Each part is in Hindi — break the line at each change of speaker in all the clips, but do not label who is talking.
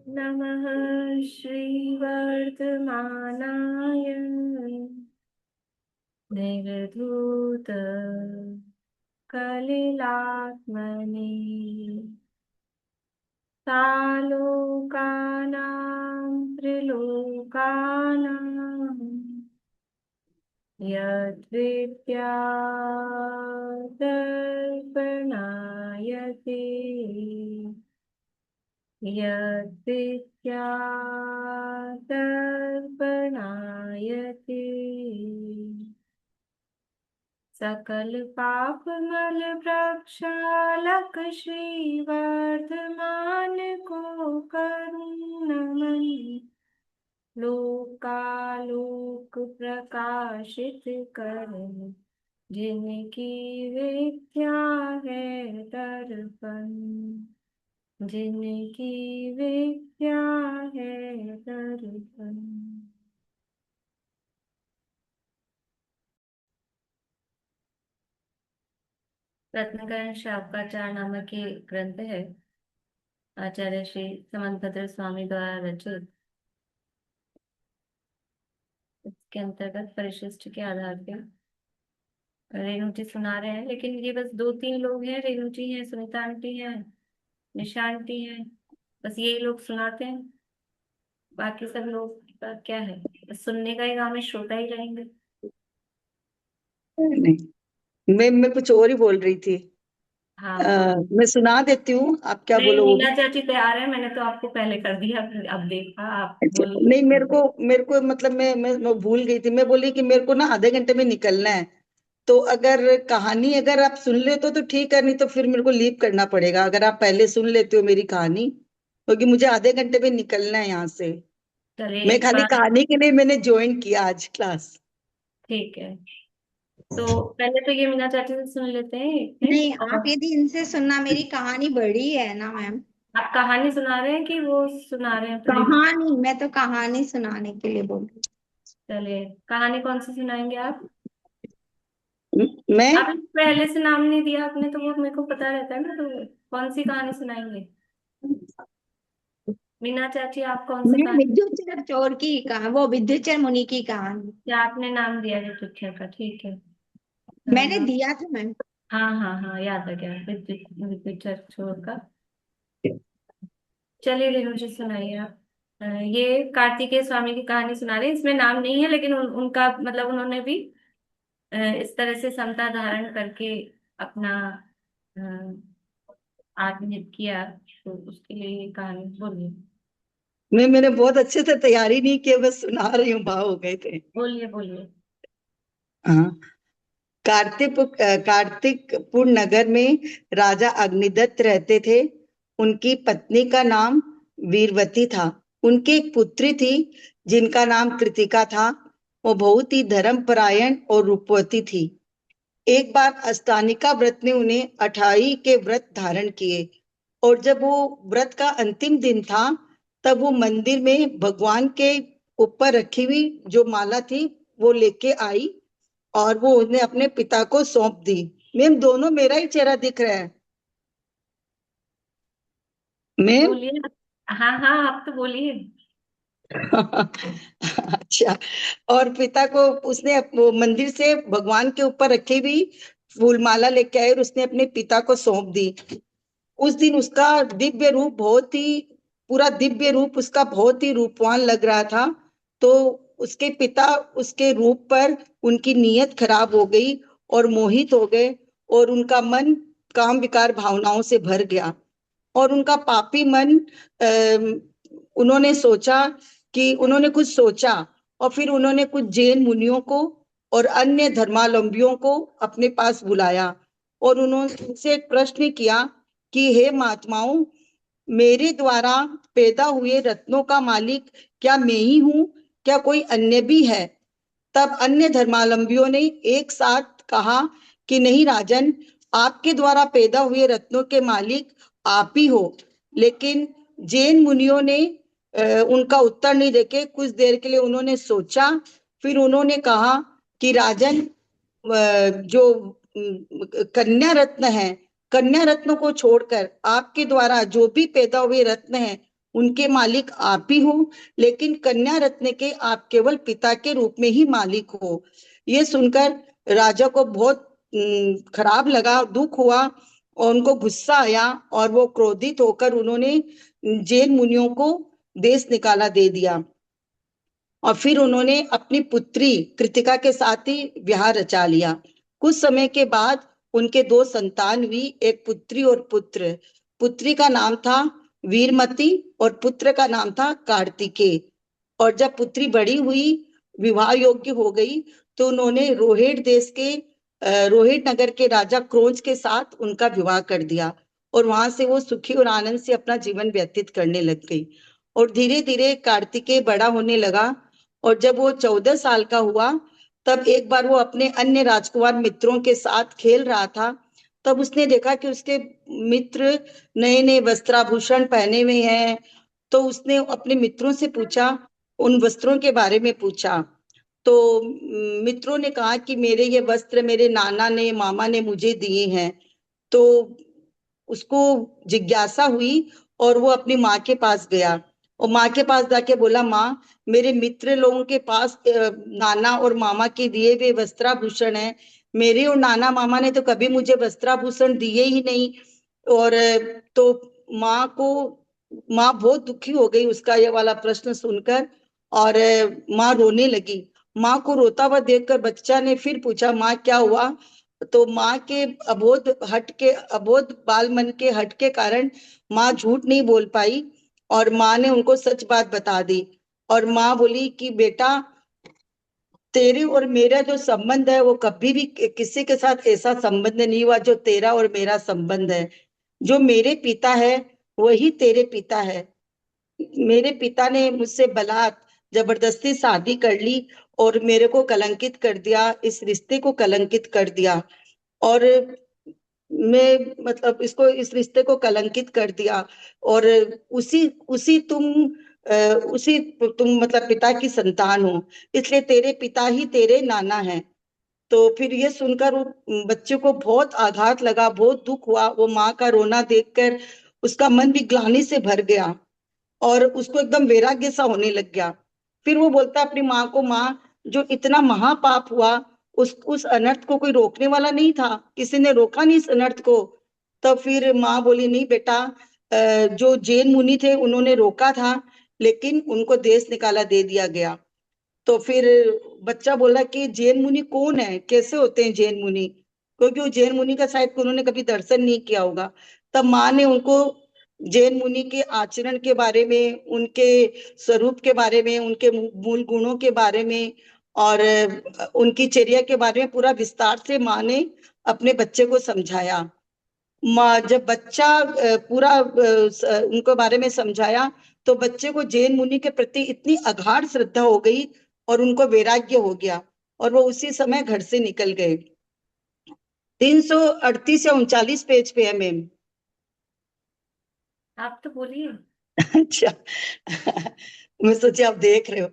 नमः श्रीवर्धमानाय निर्धूत कलिलात्मने सालोकानां त्रिलोकानां यद्विद्यादर्पणायते यद्विद्यादर्पणायते सकल पाप मल प्रक्षालक श्रीवर्धमान को करुण नमन लोकालोक प्रकाशित करने जिनकी विद्या है दर्पण जिनकी विद्या है दर्पण। रत्नकरण शावकाचार्य नामक ये ग्रंथ है, आचार्य श्री समंतभद्र स्वामी द्वारा रचित। इसके अंतर्गत परिशिष्ट के आधार पर रेणु जी सुना रहे हैं, लेकिन ये बस 2-3 लोग हैं। रेणु जी हैं, सुनीता आंटी हैं, निशा आंटी हैं, बस यही लोग सुनाते हैं। बाकी सब लोग का क्या है, बस सुनने का ही काम है, श्रोता ही रहेंगे।
नहीं, मैं कुछ और ही बोल रही थी।
हाँ बोलिए।
मैं सुना देती हूँ, आप क्या
नहीं,
बोलो वो भी।
मीना चाची तैयार है, मैंने तो आपको पहले कर दिया, अब देखा आप
अच्छा,
बोलिए।
नहीं, मेरे को मतलब मैं भूल गई थी। मैं बोली कि मेरे को ना आधे घंटे में निकलना है। तो अगर कहानी अगर आप सुन लेते हो तो ठीक है, नहीं तो फिर मेरे को लीव करना पड़ेगा। अगर आप पहले सुन लेते हो मेरी कहानी, क्योंकि मुझे आधे घंटे में निकलना है यहाँ से।
चलिए
मैं
एक
खाली
बार।
कहानी के लिए मैंने ज्वाइन किया आज क्लास।
ठीक है, तो पहले तो ये मीना चाची से सुन लेते हैं एक
नहीं,
मिनट।
आप
और
यदि इनसे सुनना, मेरी कहानी बड़ी है ना मैम।
आप कहानी सुना रहे हैं कि वो सुना रहे हैं पूरी?
कहानी, मैं तो कहानी सुनाने के लिए बोल रही
चलिए, कहानी कौन सी सुनाएंगे आप?
मैं
आपने पहले से नाम नहीं दिया आपने, तो वो मेरे को पता रहता है ना, तो कौन सी कहानी सुनाएंगे? मीना चाची, आप कौन सी
मैं
कहानी?
विद्युत चोर की कहा, वो विद्युत मुनि की कहानी
या आपने नाम दिया है पिक्चर का? ठीक है।
मैंने
हाँ
दिया था मैम।
हाँ हाँ हाँ, याद आ गया, पिक्चर छोड़ का। चलिए रेणु जी, सुनाइए आप। ये कार्तिकेय स्वामी की कहानी सुना रहे हैं। इसमें नाम नहीं है, लेकिन उनका मतलब उन्होंने भी इस तरह से समता धारण करके अपना अ, आत्मनिर्भर किया, तो उसके लिए ये कहानी बोलिए।
मैंने बहुत अच्छे से तैयारी नहीं की, बस सुना रही हूँ, भाव हो गए थे।
बोलिए बोलिए।
हाँ। कार्तिकपुर नगर में राजा अग्निदत्त रहते थे। उनकी पत्नी का नाम वीरवती था। उनकी एक पुत्री थी जिनका नाम कृतिका था। वो बहुत ही धर्मपरायण और रूपवती थी। एक बार अष्टानिका व्रत ने उन्हें 28 के व्रत धारण किए, और जब वो व्रत का अंतिम दिन था, तब वो मंदिर में भगवान के ऊपर रखी हुई जो माला थी वो लेके आई, और वो उन्हें अपने पिता को सौंप दी। मैम, दोनों मेरा ही चेहरा दिख रहा है मैम।
बोलिए। हाँ हाँ, आप तो बोलिए।
अच्छा। और पिता को उसने वो मंदिर से भगवान के ऊपर रखी हुई फूलमाला लेके आए और उसने अपने पिता को सौंप दी। उस दिन उसका दिव्य रूप बहुत ही पूरा दिव्य रूप उसका बहुत ही रूपवान लग रहा था। तो उसके पिता उसके रूप पर उनकी नीयत खराब हो गई और मोहित हो गए, और उनका मन काम विकार भावनाओं से भर गया। और उनका पापी मन, उन्होंने सोचा कि उन्होंने कुछ सोचा, और फिर उन्होंने कुछ जैन मुनियों को और अन्य धर्मावलंबियों को अपने पास बुलाया, और उन्होंने उनसे एक प्रश्न किया कि हे महात्माओं, मेरे द्वारा पैदा हुए रत्नों का मालिक क्या मैं ही हूँ, क्या कोई अन्य भी है? तब अन्य धर्मावलंबियों ने एक साथ कहा कि नहीं राजन, आपके द्वारा पैदा हुए रत्नों के मालिक आप ही हो। लेकिन जैन मुनियों ने उनका उत्तर नहीं देके कुछ देर के लिए उन्होंने सोचा। फिर उन्होंने कहा कि राजन, जो कन्या रत्न है, कन्या रत्नों को छोड़कर आपके द्वारा जो भी पैदा हुए रत्न हैं उनके मालिक आप ही हो, लेकिन कन्या रत्न के आप केवल पिता के रूप में ही मालिक हो। ये सुनकर राजा को बहुत खराब लगा, दुख हुआ और उनको गुस्सा आया और वो क्रोधित होकर उन्होंने जैन मुनियों को देश निकाला दे दिया। और फिर उन्होंने अपनी पुत्री कृतिका के साथ ही विवाह रचा लिया। कुछ समय के बाद उनके दो संतान हुई, एक पुत्री और पुत्र। पुत्री का नाम था वीरमती और पुत्र का नाम था कार्तिकेय। और जब पुत्री बड़ी हुई, विवाह योग्य हो गई, तो उन्होंने रोहित देश के रोहित नगर के राजा क्रोंच के साथ उनका विवाह कर दिया और वहां से वो सुखी और आनंद से अपना जीवन व्यतीत करने लग गई। और धीरे धीरे कार्तिकेय बड़ा होने लगा और जब वो 14 साल का हुआ, तब एक बार वो अपने अन्य राजकुमार मित्रों के साथ खेल रहा था। तब उसने देखा कि उसके मित्र नए नए वस्त्राभूषण पहने हुए हैं, तो उसने अपने मित्रों से पूछा, उन वस्त्रों के बारे में पूछा। तो मित्रों ने कहा कि मेरे ये वस्त्र मेरे नाना ने मामा ने मुझे दिए हैं। तो उसको जिज्ञासा हुई और वो अपनी माँ के पास गया और माँ के पास जाके बोला, माँ, मेरे मित्र लोगों के पास नाना और मामा के दिए हुए वस्त्राभूषण है, मेरे और नाना मामा ने तो कभी मुझे वस्त्राभूषण दिए ही नहीं। और तो माँ बहुत दुखी हो गई उसका ये वाला प्रश्न सुनकर और माँ रोने लगी। माँ को रोता हुआ देखकर बच्चा ने फिर पूछा, माँ क्या हुआ? तो माँ के अबोध बाल मन के हट के कारण माँ झूठ नहीं बोल पाई और माँ ने उनको सच बात बता दी। और माँ बोली कि बेटा, तेरे और मेरा जो संबंध है वो कभी भी किसी के साथ ऐसा संबंध नहीं हुआ जो तेरा और मेरा संबंध है। जो मेरे पिता है वही तेरे पिता है। मेरे पिता ने मुझसे बलात् जबरदस्ती शादी कर ली और मेरे को कलंकित कर दिया, इस रिश्ते को कलंकित कर दिया। और मैं मतलब इसको इस रिश्ते को कलंकित कर दिया और उसी उसी तुम उसी तुम मतलब पिता की संतान हो, इसलिए तेरे पिता ही तेरे नाना हैं। तो फिर ये सुनकर वो बच्चे को बहुत आघात लगा, बहुत दुख हुआ। वो माँ का रोना देखकर उसका मन भी ग्लानि से भर गया और उसको एकदम वैराग्य सा होने लग गया। फिर वो बोलता अपनी माँ को, माँ, जो इतना महापाप हुआ उस अनर्थ को कोई रोकने वाला नहीं था, किसी ने रोका नहीं इस अनर्थ को। तब फिर माँ बोली, नहीं बेटा, जो जैन मुनि थे उन्होंने रोका था, लेकिन उनको देश निकाला दे दिया गया। तो फिर बच्चा बोला कि जैन मुनि कौन है, कैसे होते हैं जैन मुनि, क्योंकि वो जैन मुनि का शायद उन्होंने कभी दर्शन नहीं किया होगा। तब माँ ने उनको जैन मुनि के आचरण के बारे में, उनके स्वरूप के बारे में, उनके मूल गुणों के बारे में और उनकी चर्या के बारे में पूरा विस्तार से माँ ने अपने बच्चे को समझाया। माँ जब बच्चा पूरा उनको बारे में समझाया, तो बच्चे को जैन मुनि के प्रति इतनी अगाध श्रद्धा हो गई और उनको वैराग्य हो गया और वो उसी समय घर से निकल गए। 338 या 39 पेज पे है मैम।
आप तो बोलिए।
अच्छा मैं सोची आप देख रहे हो।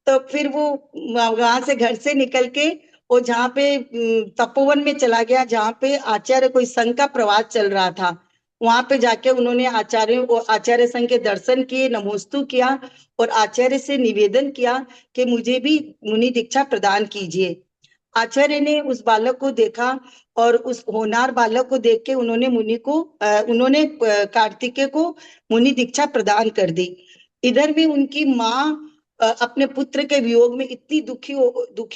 तो फिर वो वहां से घर से निकल के वो जहाँ पे तपोवन में चला गया, जहाँ पे आचार्य कोई संघ का प्रवास चल रहा था। वहां पे जाके उन्होंने आचार्य संघ के दर्शन किए, नमोस्तु किया और आचार्य से निवेदन किया कि मुझे भी मुनि दीक्षा प्रदान कीजिए। आचार्य ने उस बालक को देखा और उस होनहार बालक को देख के उन्होंने कार्तिकेय को मुनि दीक्षा प्रदान कर दी। इधर भी उनकी माँ अपने पुत्र के वियोग में इतनी दुखी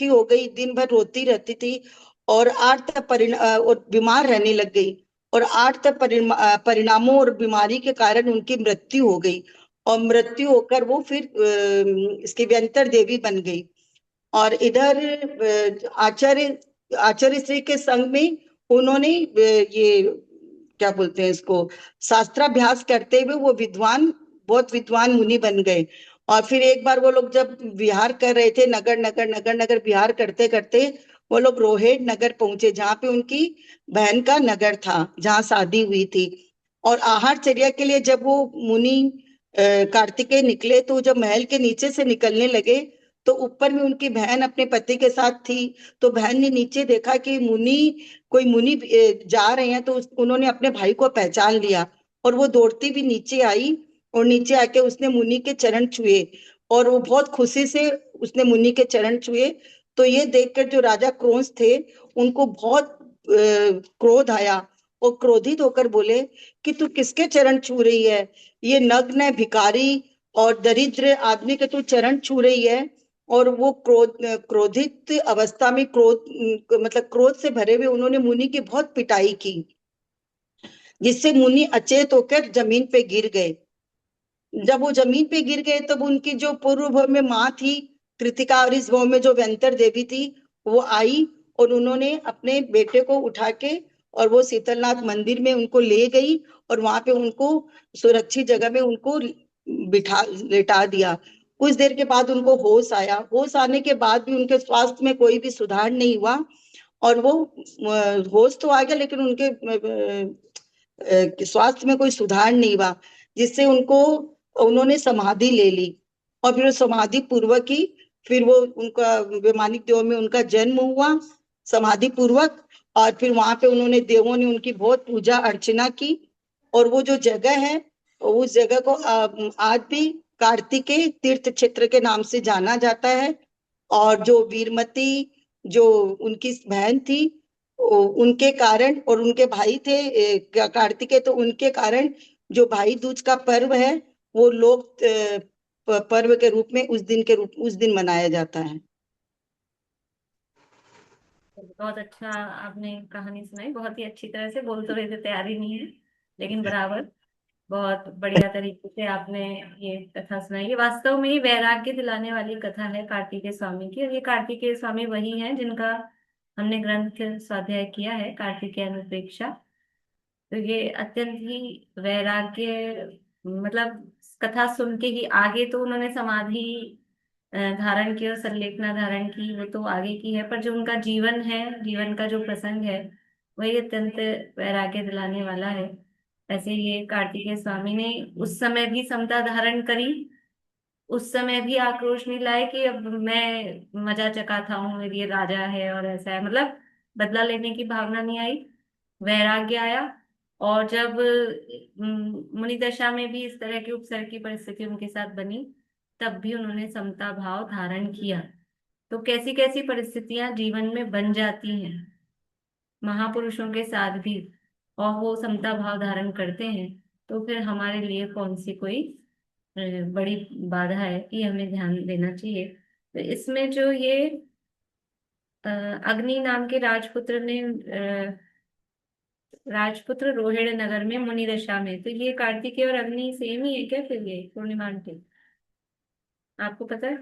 हो गई, दिन भर रोती रहती थी और और बीमार रहने लग गई और परिणामों और बीमारी के कारण उनकी मृत्यु हो गई और मृत्यु होकर वो फिर इसकी व्यंतर देवी बन गई। और इधर आचार्य श्री के संग में उन्होंने ये क्या बोलते हैं इसको, शास्त्राभ्यास करते हुए वो बहुत विद्वान मुनि बन गए। और फिर एक बार वो लोग जब विहार कर रहे थे, नगर नगर विहार करते करते वो लोग रोहित नगर पहुंचे, जहाँ पे उनकी बहन का नगर था, जहाँ शादी हुई थी। और आहार चर्या के लिए जब वो मुनि कार्तिकेय निकले, तो जब महल के नीचे से निकलने लगे, तो ऊपर में उनकी बहन अपने पति के साथ थी। तो बहन ने नीचे देखा कि कोई मुनि जा रहे हैं, तो उन्होंने अपने भाई को पहचान लिया और वो दौड़ती भी नीचे आई और नीचे आके उसने मुनि के चरण छुए और वो बहुत खुशी से उसने मुनि के चरण छुए। तो ये देखकर जो राजा क्रोंस थे उनको बहुत क्रोध आया और क्रोधित होकर बोले कि तू किसके चरण छू रही है? ये नग्न है, भिखारी और दरिद्र आदमी के तू चरण छू रही है। और वो क्रोधित अवस्था में मतलब क्रोध से भरे हुए उन्होंने मुनि की बहुत पिटाई की, जिससे मुनि अचेत होकर जमीन पे गिर गए। जब वो जमीन पे गिर गए तब उनकी जो पूर्व भव में माँ थी कृतिका और इस भव में जो व्यंतर देवी थी वो आई और उन्होंने अपने बेटे को उठा के और वो शीतलनाथ मंदिर में उनको ले गई और वहां पे उनको सुरक्षित जगह में उनको बिठा लेटा दिया। कुछ देर के बाद उनको होश आया। होश आने के बाद भी उनके स्वास्थ्य में कोई भी सुधार नहीं हुआ और वो होश तो आ गया लेकिन उनके स्वास्थ्य में कोई सुधार नहीं हुआ, जिससे उन्होंने समाधि ले ली और फिर समाधि पूर्वक ही फिर वो उनका वैमानिक देव में उनका जन्म हुआ समाधि पूर्वक। और फिर वहां पे उन्होंने देवों ने उनकी बहुत पूजा अर्चना की और वो जो जगह है उस जगह को आज भी कार्तिकेय तीर्थ क्षेत्र के नाम से जाना जाता है। और जो वीरमती जो उनकी बहन थी उनके कारण और उनके भाई थे कार्तिकेय, तो उनके कारण जो भाई दूज का पर्व है वो लोग पर्व के रूप में उस दिन मनाया जाता है।
बहुत अच्छा आपने कहानी सुनाई, बहुत ही अच्छी तरह से। बोल तो रहे थे तैयारी नहीं है, लेकिन बराबर बहुत बढ़िया तरीके से आपने ये कथा सुनाई। ये वास्तव में ही वैराग्य दिलाने वाली कथा है कार्तिकेय स्वामी की। और ये कार्तिकेय स्वामी वही हैं जिनका हमने ग्रंथ स्वाध्याय किया है, कार्तिकेय अनुप्रेक्षा। तो ये अत्यंत ही वैराग्य, मतलब कथा सुन के ही आगे तो उन्होंने समाधि धारण की और संलेखना धारण की, वो तो आगे की है, पर जो उनका जीवन है, जीवन का जो प्रसंग है, वही अत्यंत वैराग्य दिलाने वाला है। ऐसे ये कार्तिकेय स्वामी ने उस समय भी समता धारण करी, उस समय भी आक्रोश नहीं लाए कि अब मैं मजा चकाता हूँ, मेरी ये राजा है और ऐसा है, मतलब बदला लेने की भावना नहीं आई, वैराग्य आया। और जब मुनि दशा में भी इस तरह की उपसर्ग की परिस्थिति उनके साथ बनी, तब भी उन्होंने समता भाव धारण किया। तो कैसी कैसी परिस्थितियां जीवन में बन जाती हैं महापुरुषों के साथ भी, और वो समता भाव धारण करते हैं, तो फिर हमारे लिए कौन सी कोई बड़ी बाधा है कि हमें ध्यान देना चाहिए। तो इसमें जो ये अग्नि नाम के राजपुत्र ने राजपुत्र रोहिण नगर में मुनि दशा में, तो ये कार्तिकेय और अग्नि सेम ही है क्या फिर ये पूर्णिमा आंटी? आपको पता है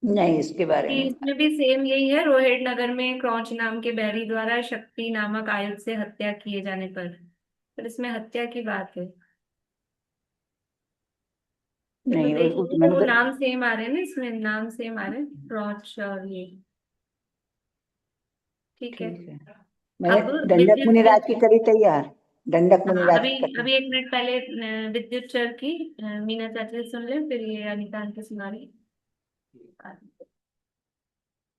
नहीं, इसके बारे
कि
में।
इसमें भी सेम यही है? रोहिण नगर में क्रौच नाम के बैरी द्वारा शक्ति नामक आयुध से हत्या किए जाने पर इसमें हत्या की बात है। चलो
नहीं,
देखेंगे, तो
मैंने
वो
तो
नाम सेम आ रहे हैं ना, इसमें नाम सेम आ रहे हैं, क्रौच और ये। ठीक है।
ठीक है। मैंने
अब
दंडक
विद्युत,
मुनिराज की करी तैयार। दंडक
हाँ
मुनिराज
अभी
की कथा।
अभी 1 मिनट पहले विद्युत चर की मीना चाची से सुन ले, फिर ये अनिता आंटी सुना रही।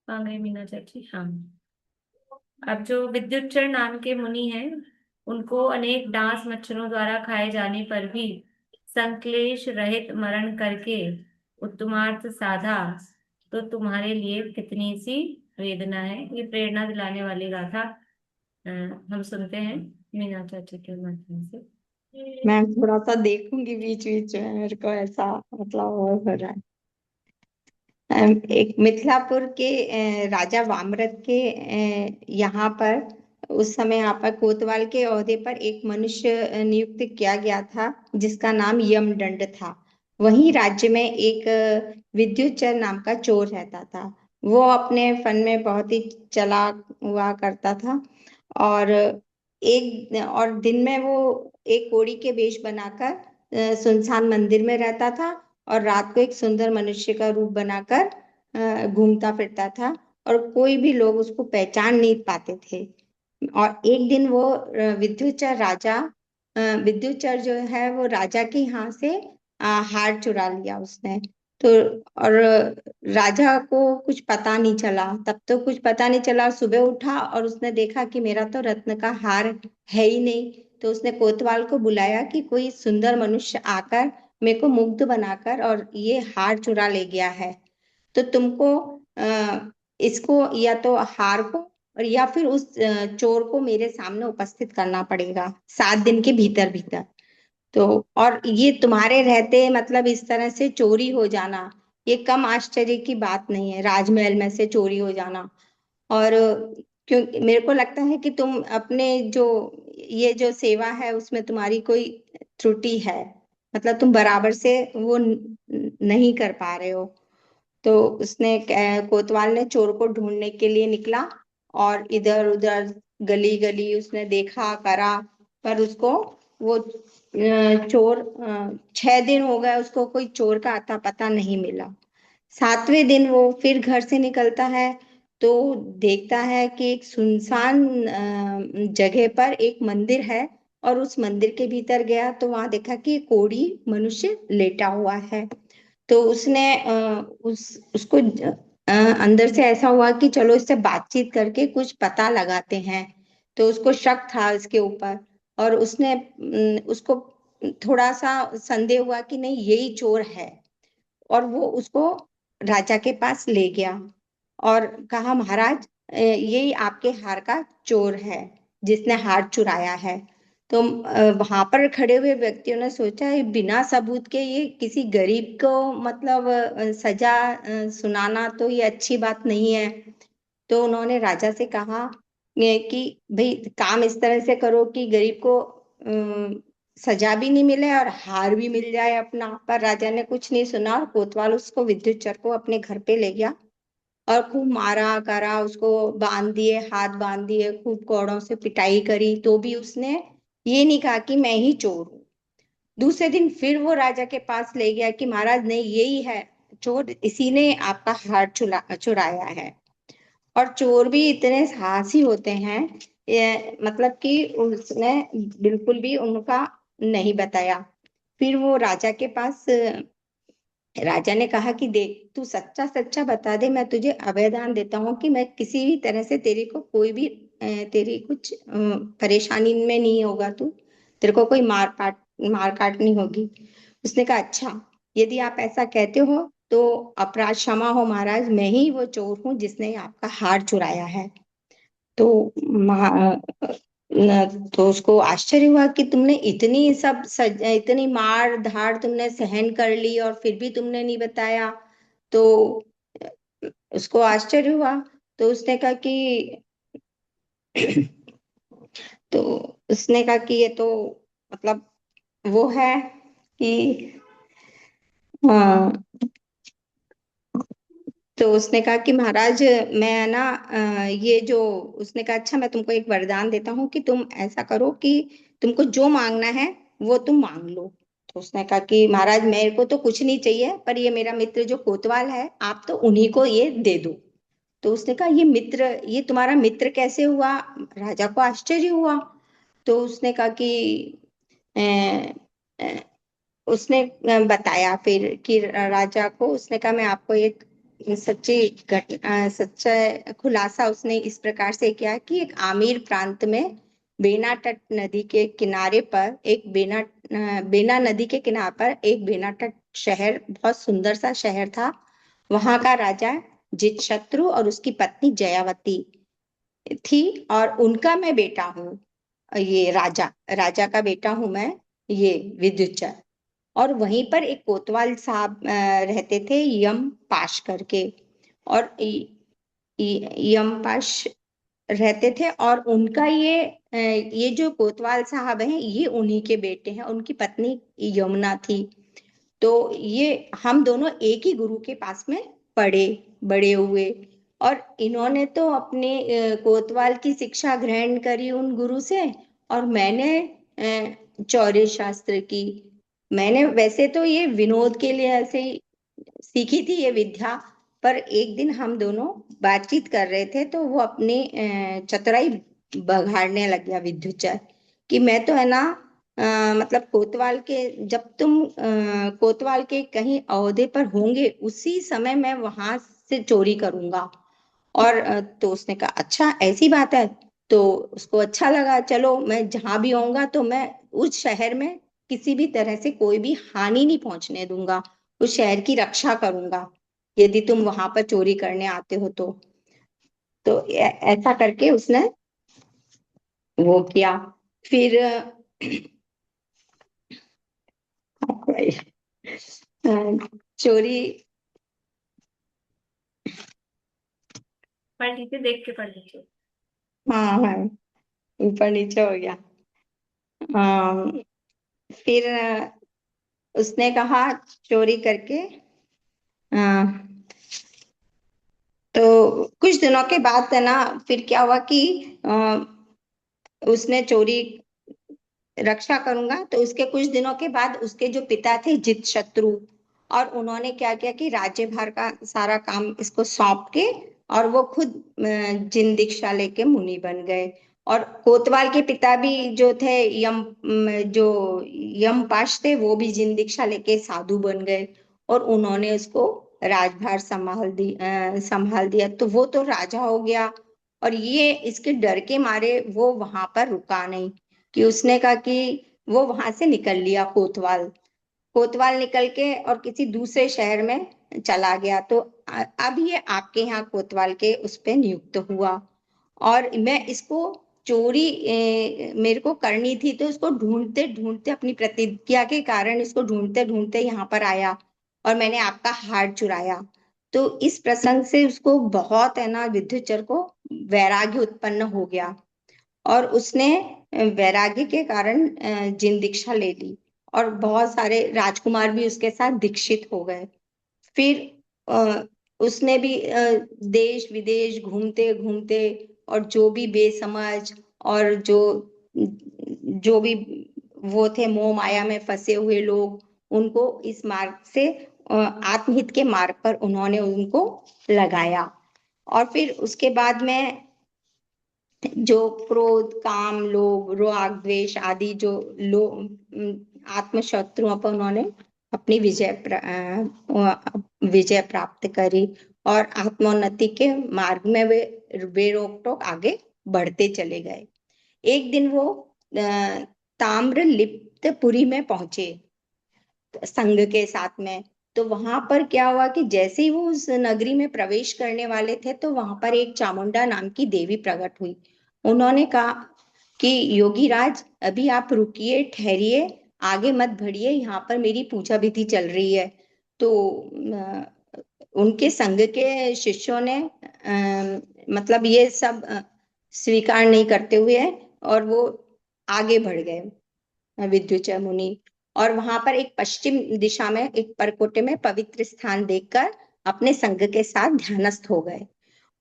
आ गई मीना चाची, हाँ। अब जो विद्युच्चर नाम के मुनि हैं, उनको अनेक डांस मच्छरों द्वारा खाए जाने पर भी संक्लेश रहित मरण करके उत्तमार्थ साधा, तो तुम्हारे लिए कितनी सी वेदना है। ये प्रेरणा दिलाने वाली गाथा हम सुनते हैं मीना चाची के माध्यम से।
मैं थोड़ा सा देखूंगी बीच बीच में, मेरे को ऐसा मतलब हो रहा है। एक मिथिलापुर के राजा वामरथ के यहाँ पर उस समय यहाँ पर कोतवाल के ओहदे पर एक मनुष्य नियुक्त किया गया था जिसका नाम यमदंड था। वहीं राज्य में एक विद्युच्चर नाम का चोर रहता था। वो अपने फन में बहुत ही चालाक हुआ करता था और दिन में वो एक कोड़ी के वेश बनाकर सुनसान मंदिर में रहता था और रात को एक सुंदर मनुष्य का रूप बनाकर घूमता फिरता था और कोई भी लोग उसको पहचान नहीं पाते थे। और एक दिन वो विद्युच्चर जो है वो राजा के यहाँ से हार चुरा लिया उसने। तो और राजा को कुछ पता नहीं चला, तब तो कुछ पता नहीं चला। सुबह उठा और उसने देखा कि मेरा तो रत्न का हार है ही नहीं। तो उसने कोतवाल को बुलाया कि कोई सुंदर मनुष्य आकर मेरे को मुग्ध बनाकर और ये हार चुरा ले गया है। तो तुमको इसको या तो हार को और या फिर उस चोर को मेरे सामने उपस्थित करना पड़ेगा 7 दिन के भीतर भीतर। तो और ये तुम्हारे रहते मतलब इस तरह से चोरी हो जाना, ये कम आश्चर्य की बात नहीं है, राजमहल में से चोरी हो जाना। और क्योंकि मेरे को लगता है कि तुम अपने जो ये जो सेवा है उसमें तुम्हारी कोई त्रुटि है, मतलब तुम बराबर से वो नहीं कर पा रहे हो। तो उसने कोतवाल ने चोर को ढूंढने के लिए निकला और इधर उधर गली गली उसने देखा करा, पर उसको वो चोर 6 दिन हो गए, उसको कोई चोर का अता पता नहीं मिला। 7वें दिन वो फिर घर से निकलता है तो देखता है कि एक सुनसान जगह पर एक मंदिर है। और उस मंदिर के भीतर गया तो वहां देखा कि एक कोढ़ी मनुष्य लेटा हुआ है। तो उसने उसको अंदर से ऐसा हुआ कि चलो इससे बातचीत करके कुछ पता लगाते हैं। तो उसको शक था इसके ऊपर और उसने उसको थोड़ा सा संदेह हुआ कि नहीं यही चोर है। और वो उसको राजा के पास ले गया और कहा महाराज यही आपके हार का चोर है जिसने हार चुराया है। तो वहां पर खड़े हुए व्यक्तियों ने सोचा ये बिना सबूत के ये किसी गरीब को मतलब सजा सुनाना तो ये अच्छी बात नहीं है। तो उन्होंने राजा से कहा कि भाई काम इस तरह से करो कि गरीब को सजा भी नहीं मिले और हार भी मिल जाए अपना। पर राजा ने कुछ नहीं सुना और कोतवाल उसको विद्युत को अपने घर पे ले गया और खूब मारा करा, उसको बांध दिए, हाथ बांध दिए, खूब कोड़ों से पिटाई करी, तो भी उसने ये नहीं कहा कि मैं ही चोर हूँ। दूसरे दिन फिर वो राजा के पास ले गया कि महाराज नहीं यही है चोर, इसी ने आपका हार चुराया है। और चोर भी इतने साहसी होते हैं, मतलब कि उसने बिल्कुल भी उनका नहीं बताया। फिर वो राजा के पास राजा ने कहा कि देख तू सच्चा सच्चा बता दे, मैं तुझे अभयदान देता हूँ कि मैं किसी भी तरह से तेरे को कोई भी तेरी कुछ परेशानी में नहीं होगा, तू तेरे को कोई मार काट नहीं होगी। उसने कहा अच्छा, यदि आप ऐसा कहते हो तो अपराध क्षमा हो महाराज, मैं ही वो चोर हूँ जिसने आपका हार चुराया है। तो तो उसको आश्चर्य हुआ कि तुमने इतनी इतनी मार धाड़ तुमने सहन कर ली और फिर भी तुमने नहीं बताया। तो उसको आश्चर्य हुआ। तो उसने कहा कि तो उसने कहा कि ये तो मतलब वो है कि हाँ। तो उसने कहा कि महाराज मैं ना ये जो उसने कहा अच्छा मैं तुमको एक वरदान देता हूँ कि तुम ऐसा करो कि तुमको जो मांगना है वो तुम मांग लो। तो उसने कहा कि महाराज मेरे को तो कुछ नहीं चाहिए, पर ये मेरा मित्र जो कोतवाल है आप तो उन्हीं को ये दे दो। तो उसने कहा ये तुम्हारा मित्र कैसे हुआ? राजा को आश्चर्य हुआ। तो उसने कहा कि अ, अ, उसने बताया फिर कि राजा को उसने कहा मैं आपको एक सच्चा खुलासा उसने इस प्रकार से किया कि एक आमिर प्रांत में बेनाटट नदी के किनारे पर एक बेना नदी के किनारे पर एक बेनाटट शहर, बहुत सुंदर सा शहर था। वहां का राजा जितशत्रु और उसकी पत्नी जयावती थी और उनका मैं बेटा हूँ। ये राजा राजा का बेटा हूं मैं, ये विद्युच्चर। और वहीं पर एक कोतवाल साहब रहते थे यम पाश करके। और यम पाश रहते थे और उनका ये जो कोतवाल साहब हैं ये उन्हीं के बेटे हैं, उनकी पत्नी यमुना थी। तो ये हम दोनों एक ही गुरु के पास में पढ़े बड़े हुए। और इन्होंने तो अपने कोतवाल की शिक्षा ग्रहण करी उन गुरु से और मैंने चौर्य शास्त्र की। मैंने वैसे तो ये विनोद के लिए ऐसे ही सीखी थी ये विद्या, पर एक दिन हम दोनों बातचीत कर रहे थे तो वो अपनी चतुराई बघाड़ने लग गया विद्युचर कि मैं तो है ना मतलब कोतवाल के, जब तुम कोतवाल के कहीं ओहदे पर होंगे उसी समय मैं वहां से चोरी करूंगा। और तो उसने कहा अच्छा ऐसी बात है। तो उसको अच्छा लगा, चलो मैं जहां भी आऊंगा तो मैं उस शहर में किसी भी तरह से कोई भी हानि नहीं पहुंचने दूंगा, उस शहर की रक्षा करूंगा यदि तुम वहां पर चोरी करने आते हो तो ऐसा करके उसने वो किया। फिर चोरी।
पढ़ लीजिए, देख के पढ़ लीजिए।
हाँ हाँ, ऊपर नीचे हो गया। फिर उसने कहा चोरी करके अ, तो कुछ दिनों के बाद है ना, फिर क्या हुआ कि उसने चोरी रक्षा करूंगा, तो उसके कुछ दिनों के बाद उसके जो पिता थे जित शत्रु, और उन्होंने क्या किया कि राज्यभार का सारा काम इसको सौंप के और वो खुद जिन दीक्षा लेके मुनि बन गए। और कोतवाल के पिता भी जो थे जो यमपाश थे, वो भी जिन दीक्षा लेके साधु बन गए और उन्होंने उसको राजभार संभाल दिया, तो वो तो राजा हो गया। और ये इसके डर के मारे वो वहां पर रुका नहीं, कि उसने कहा कि वो वहां से निकल लिया कोतवाल। कोतवाल निकल के और किसी दूसरे शहर में चला गया। तो अब ये आपके यहाँ कोतवाल के उस पे नियुक्त हुआ। और मैं इसको चोरी मेरे को करनी थी, तो इसको ढूंढते ढूंढते अपनी प्रतिज्ञा के कारण इसको ढूंढते ढूंढते यहाँ पर आया और मैंने आपका हार चुराया। तो इस प्रसंग से उसको बहुत है ना, विद्युचर को वैराग्य उत्पन्न हो गया और उसने वैराग्य के कारण जिन दीक्षा ले ली और बहुत सारे राजकुमार भी उसके साथ दीक्षित हो गए। फिर अ, उसने भी देश विदेश घूमते घूमते और जो भी बेसमझ और जो भी वो थे मोह माया में फंसे हुए लोग, उनको इस मार्ग से आत्महित के मार्ग पर उन्होंने उनको लगाया। और फिर उसके बाद में जो क्रोध काम लोभ राग द्वेष आदि जो आत्म शत्रुओं पर उन्होंने अपनी विजय प्राप्त करी और आत्मोन्नति के मार्ग में वे बेरोक टोक आगे बढ़ते चले गए। एक दिन वो ताम्र लिप्तपुरी में पहुंचे संघ के साथ में। तो वहां पर क्या हुआ कि जैसे ही वो उस नगरी में प्रवेश करने वाले थे, तो वहां पर एक चामुंडा नाम की देवी प्रकट हुई। उन्होंने कहा कि योगी राज अभी आप रुकिए, ठहरिए, आगे मत बढ़िए, यहाँ पर मेरी पूजा विधि चल रही है। तो उनके संघ के शिष्यों ने मतलब ये सब स्वीकार नहीं करते हुए और वो आगे बढ़ गए विद्युचर मुनि। और वहां पर एक पश्चिम दिशा में एक परकोटे में पवित्र स्थान देखकर अपने संघ के साथ ध्यानस्थ हो गए।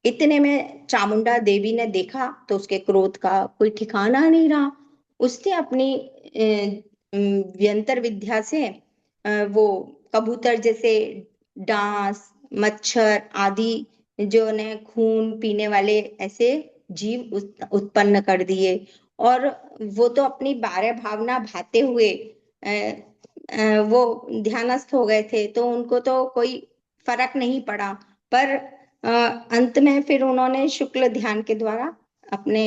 इतने में चामुंडा देवी ने देखा तो उसके क्रोध का कोई ठिकाना नहीं रहा। उसने अपनी व्यंतर विद्या से वो कबूतर जैसे डांस मच्छर आदि जो ने खून पीने वाले ऐसे जीव उत्पन्न कर दिए। और वो तो अपनी बारह भावना भाते हुए वो ध्यानस्थ हो गए थे, तो उनको तो कोई फर्क नहीं पड़ा। पर अंत में फिर उन्होंने शुक्ल ध्यान के द्वारा अपने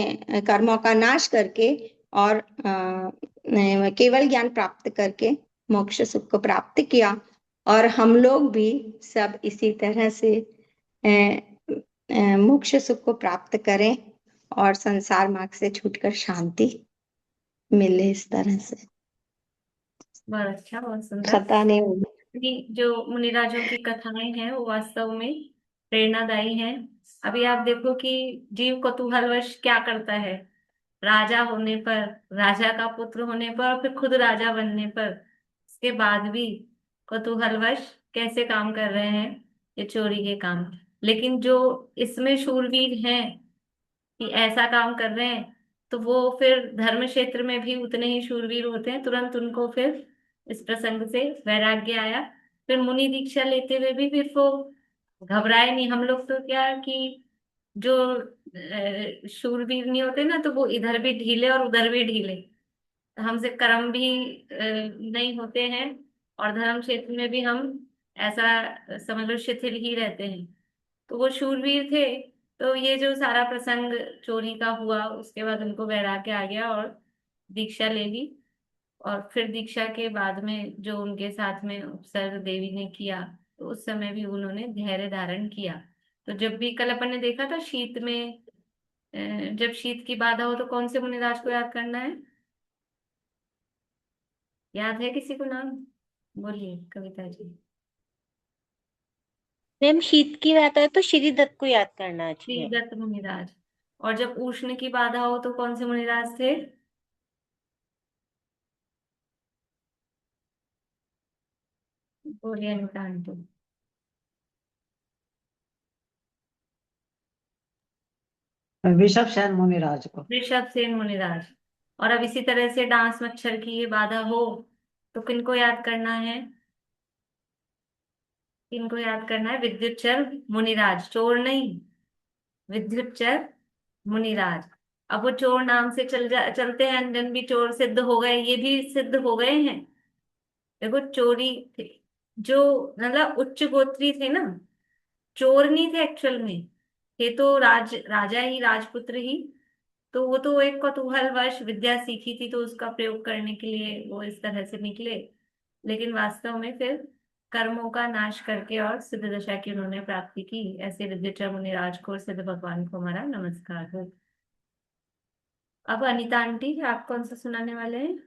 कर्मों का नाश करके और केवल ज्ञान प्राप्त करके मोक्ष सुख को प्राप्त किया। और हम लोग भी सब इसी तरह से मोक्ष सुख को प्राप्त करें और संसार मार्ग से छूटकर शांति मिले इस तरह से।
बहुत अच्छा, बहुत सुंदर।
पता नहीं होगा।
ये जो मुनिराजों की कथाएं हैं वो वास्तव में प्रेरणादायी हैं। अभी आप देखो कि जीव कौतूहलवश क्या करता है, राजा होने पर, राजा का पुत्र होने पर और फिर खुद राजा बनने पर, इसके बाद भी कौतूहलवश कैसे काम कर रहे हैं, ये चोरी के काम। लेकिन जो इसमें शूरवीर हैं कि ऐसा काम कर रहे हैं, तो वो फिर धर्म क्षेत्र में भी उतने ही शूरवीर होते हैं। तुरंत उनको फिर इस प्रसंग से वैराग्य आया। फिर मुनि दीक्षा लेते हुए भी फिर वो घबराए नहीं। हम लोग तो क्या कि जो शूरवीर नहीं होते ना, तो वो इधर भी ढीले और उधर भी ढीले, हमसे कर्म भी नहीं होते हैं, और धर्म क्षेत्र में भी हम ऐसा समझ लो शिथिल ही रहते हैं। तो वो शूरवीर थे। तो ये जो सारा प्रसंग चोरी का हुआ, उसके बाद उनको वैराग्य आ गया और दीक्षा ले ली। और फिर दीक्षा के बाद में जो उनके साथ में उपसर्ग देवी ने किया, तो उस समय भी उन्होंने धैर्य धारण किया। तो जब भी कल अपन ने देखा था शीत में, जब शीत की बाधा हो तो कौन से मुनिराज को याद करना है? याद है किसी को नाम? बोलिए कविता जी।
मैम शीत की बात है तो श्री दत्त को याद करना
श्री
चाहिए।
दत्त मुनिराज। और जब उष्ण की बाधा हो तो कौन से मुनिराज थे? बोलिए अनिता आंटी।
ऋषभ सेन मुनिराज को।
ऋषभ सेन मुनिराज। और अब इसी तरह से डांस मच्छर की ये बाधा हो तो किनको याद करना है? किनको याद करना है? विद्युतचर मुनिराज, चोर नहीं, विद्युतचर मुनिराज। अब वो चोर नाम से चलते हैं, अंजन भी चोर सिद्ध हो गए, ये भी सिद्ध हो गए हैं। देखो चोरी थे, जो मतलब उच्च गोत्री थे ना, चोर नहीं थे एक्चुअल में, थे तो राजा ही, राजपुत्र ही। तो वो तो एक कौतूहलवश विद्या सीखी थी तो उसका प्रयोग करने के लिए वो इस तरह से निकले। लेकिन वास्तव में फिर कर्मों का नाश करके और सिद्ध दशा की उन्होंने प्राप्ति की। ऐसे विद्याचर मुनिराज को और सिद्ध भगवान को हमारा नमस्कार हो। अब अनीता आंटी, आप कौन सा सुनाने वाले हैं?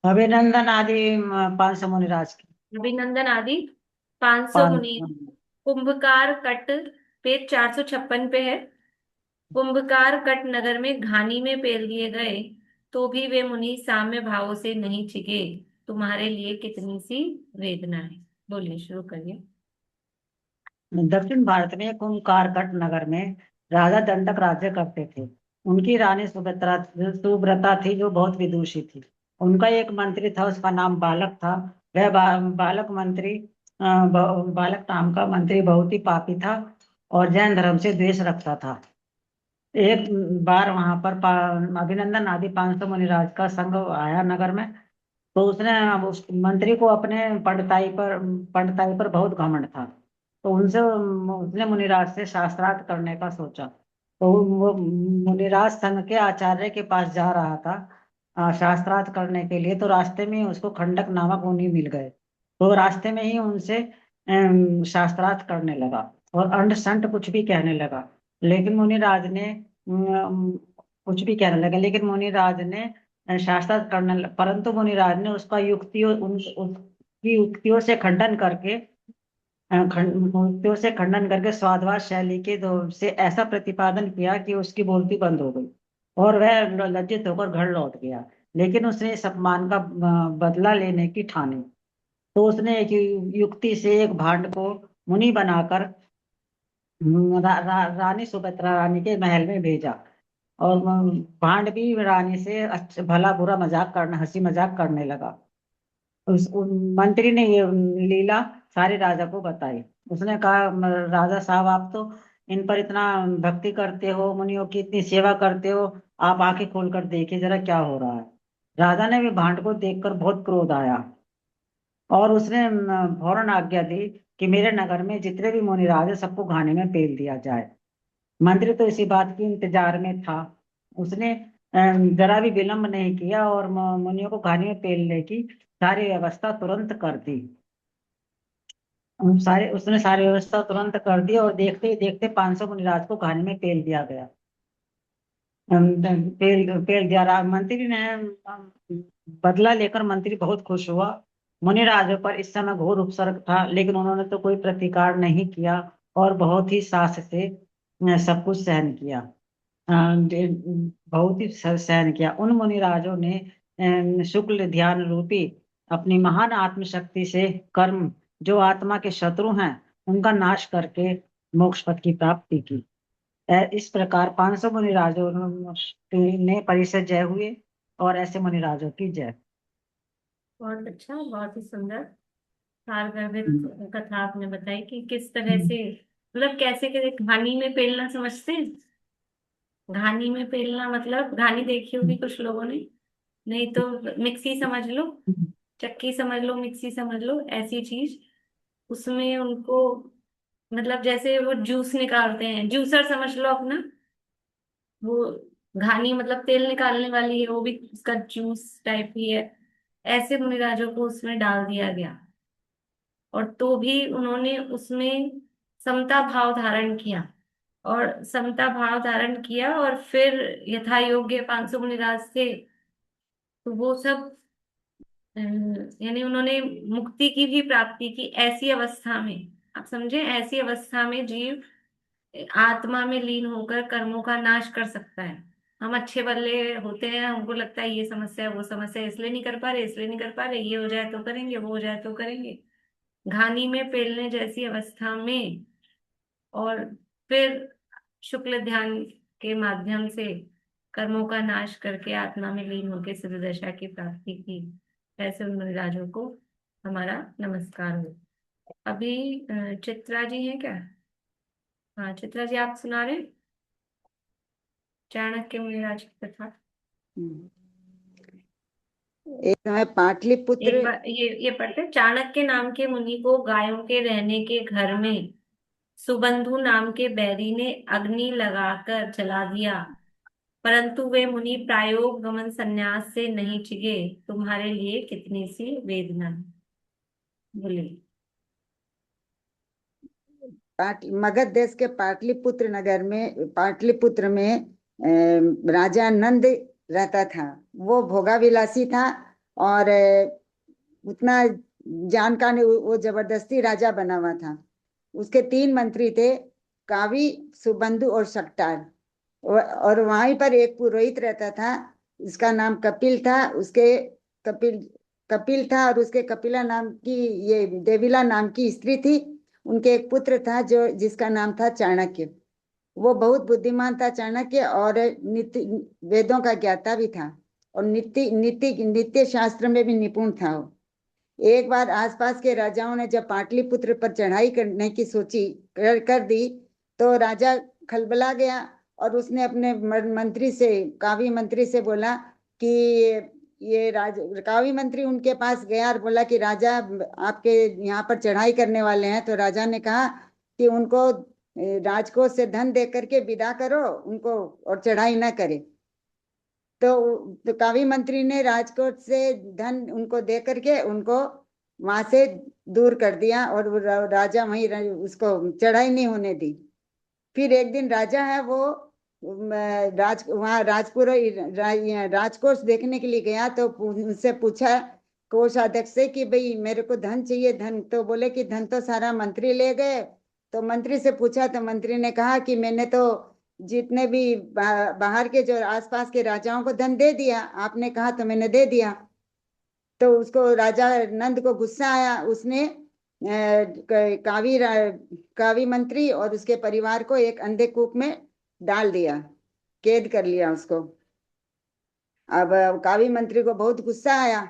अभिनंदन आदि 500 मुनिराज की।
अभिनंदन आदि 500
पांच।
मुनि। कुंभकार कट, पेज 456 पे है। कुंभकार कट नगर में घानी में पेल दिए गए, तो भी वे मुनि साम्य भावों से नहीं छिके। तुम्हारे लिए कितनी सी वेदना है। बोलिए, शुरू करिए।
दक्षिण भारत में कुंभकारकट नगर में राजा दंडक राज्य करते थे। उनकी रानी सुब्रता थी, जो बहुत विदुषी थी। उनका एक मंत्री था, उसका नाम बालक था। वह बालक मंत्री बालक नाम का मंत्री बहुत ही पापी था और जैन धर्म से द्वेष रखता था। एक बार वहां पर अभिनंदन आदि 500 मुनिराज का संघ आया नगर में। तो उसने अब उस मंत्री को अपने पंडिताई पर बहुत घमंड था। तो उनसे उसने मुनिराज से शास्त्रार्थ करने का सोचा। तो वो मुनिराज संघ के आचार्य के पास जा रहा था शास्त्रार्थ करने के लिए। तो रास्ते में ही उसको खंडक नामक मुनि मिल गए। तो रास्ते में ही उनसे शास्त्रार्थ करने लगा और अंड संड कुछ भी कहने लगा। लेकिन मुनिराज ने कुछ भी कहने लगा, लेकिन मुनिराज ने शास्त्रार्थ परंतु मुनिराज ने उसका उसकी युक्तियों से खंडन करके युक्तियों से खंडन करके स्वादवाद शैली के से ऐसा प्रतिपादन किया कि उसकी बोलती बंद हो गई और वह लज्जित होकर घर लौट गया। लेकिन उसने इस अपमान का बदला लेने की ठानी। तो उसने एक युक्ति से एक भांड को मुनि बनाकर रानी सुभद्रा रानी के महल में भेजा। और भांड भी रानी से अच्छा भला बुरा मजाक करना, हंसी मजाक करने लगा। मंत्री ने ये लीला सारे राजा को बताई। उसने कहा, राजा साहब, आप तो इन पर इतना भक्ति करते हो, मुनियों की इतनी सेवा करते हो, आप आंखें खोलकर देखिए जरा क्या हो रहा है। राजा ने भी भांड को देखकर बहुत क्रोध आया और उसने फौरन आज्ञा दी कि मेरे नगर में जितने भी मुनिराज है सबको घानी में पेल दिया जाए। मंत्री तो इसी बात की इंतजार में था। उसने जरा भी विलंब नहीं किया और मुनियों को घानी में पेलने की सारी व्यवस्था तुरंत कर दी। उसने सारी व्यवस्था तुरंत कर दी और देखते ही देखते 500 मुनिराज को घानी में पेल दिया गया। पेल पेल दिया मंत्री ने बदला लेकर मंत्री बहुत खुश हुआ। मुनिराजों पर इस समय घोर उपसर्ग था, लेकिन उन्होंने तो कोई प्रतिकार नहीं किया और बहुत ही साहस से सब कुछ सहन किया। बहुत ही सहन किया। उन मुनिराजों ने शुक्ल ध्यान रूपी अपनी महान आत्मशक्ति से कर्म जो आत्मा के शत्रु हैं उनका नाश करके मोक्ष पद की प्राप्ति की। इस प्रकार 500 मुनिराजों ने परिषद जय हुए और ऐसे मुनिराजों की जय।
बहुत अच्छा, बहुत ही सुंदर सारगर्भित
हम्म।
कथा आपने बताई कि किस तरह से, मतलब कैसे कैसे कहानी में पेलना समझते हैं। घानी में पेलना मतलब घानी देखी होगी कुछ लोगों ने, नहीं तो मिक्सी समझ लो, चक्की समझ लो, मिक्सी समझ लो, ऐसी चीज। उसमें उनको मतलब जैसे वो जूस निकालते हैं, जूसर समझ लो अपना, वो घानी मतलब तेल निकालने वाली है, वो भी उसका जूस टाइप ही है। ऐसे मुनिराजों को उसमें डाल दिया गया, और तो भी उन्होंने उसमें समता भाव धारण किया, और समता भाव धारण किया, और फिर यथा योग्य 500 मुनिराज थे, तो वो सब यानी उन्होंने मुक्ति की भी प्राप्ति की ऐसी अवस्था में। आप समझे, ऐसी अवस्था में जीव आत्मा में लीन होकर कर्मों का नाश कर सकता है। हम अच्छे बल्ले होते हैं, हमको लगता है ये समस्या है वो समस्या है, इसलिए नहीं कर पा रहे, इसलिए नहीं कर पा रहे, ये हो जाए तो करेंगे, वो हो जाए तो करेंगे। घानी में पेलने जैसी अवस्था में, और फिर शुक्ल ध्यान के माध्यम से कर्मों का नाश करके आत्मा में लीन होकर सिद्ध दशा की प्राप्ति की। ऐसे उन मुनिराजों को हमारा नमस्कार हो। अभी चित्रा जी है क्या? हाँ चित्रा जी, आप सुना रहे हैं? चाणक्य मुनिराज की कथा।
एक समय
एक
पाटलिपुत्र।
बार ये पढ़ते हैं। चाणक्य नाम के मुनि को गायों के रहने के घर में सुबंधु नाम के बैरी ने अग्नि लगाकर जला दिया, परंतु वे मुनि प्रायोग गमन संन्यास से नहीं चिगे। तुम्हारे लिए कितनी सी वेदना। बोले।
मगध देश के पाटलिपुत्र में राजा नंद रहता था। वो भोगाविलासी था, और उतना जान का नहीं, वो जबरदस्ती राजा बना हुआ था। उसके 3 मंत्री थे, कावी, सुबंधु और शक्टार। और वहीं पर एक पुरोहित रहता था, उसका नाम कपिल था। उसके कपिल कपिल था, और उसके कपिला नाम की, ये देविला नाम की स्त्री थी। उनके एक पुत्र था जो जिसका नाम था चाणक्य। वो बहुत बुद्धिमान था चाणक्य, और नित्य वेदों का ज्ञाता भी था, और नित्य नित्य नित्य शास्त्र में भी निपुण था वो। एक बार आसपास के राजाओं ने जब पाटलिपुत्र पर चढ़ाई करने की सोची कर दी, तो राजा खलबला गया, और उसने अपने मंत्री से, कावी मंत्री से बोला कि ये कावी मंत्री उनके पास गया और बोला कि राजा आपके यहाँ पर चढ़ाई करने वाले हैं। तो राजा ने कहा कि उनको राजकोष से धन दे करके विदा करो उनको, और चढ़ाई ना करे। तो कावी मंत्री ने राजकोट से धन उनको दे करके उनको वहां से दूर कर दिया, और राजा वहीं उसको चढ़ाई नहीं होने दी। फिर एक दिन राजा है वो वहाँ राजकोष देखने के लिए गया, तो उनसे पूछा कोषाध्यक्ष से कि भाई मेरे को धन चाहिए, धन। तो बोले कि धन तो सारा मंत्री ले गए। तो मंत्री से पूछा, तो मंत्री ने कहा कि मैंने तो जितने भी बाहर के जो आसपास के राजाओं को धन दे दिया, आपने कहा तो मैंने दे दिया। तो उसको राजा नंद को गुस्सा आया। उसने कावी मंत्री और उसके परिवार को एक अंधे कूप में डाल दिया, कैद कर लिया उसको। अब कावी मंत्री को बहुत गुस्सा आया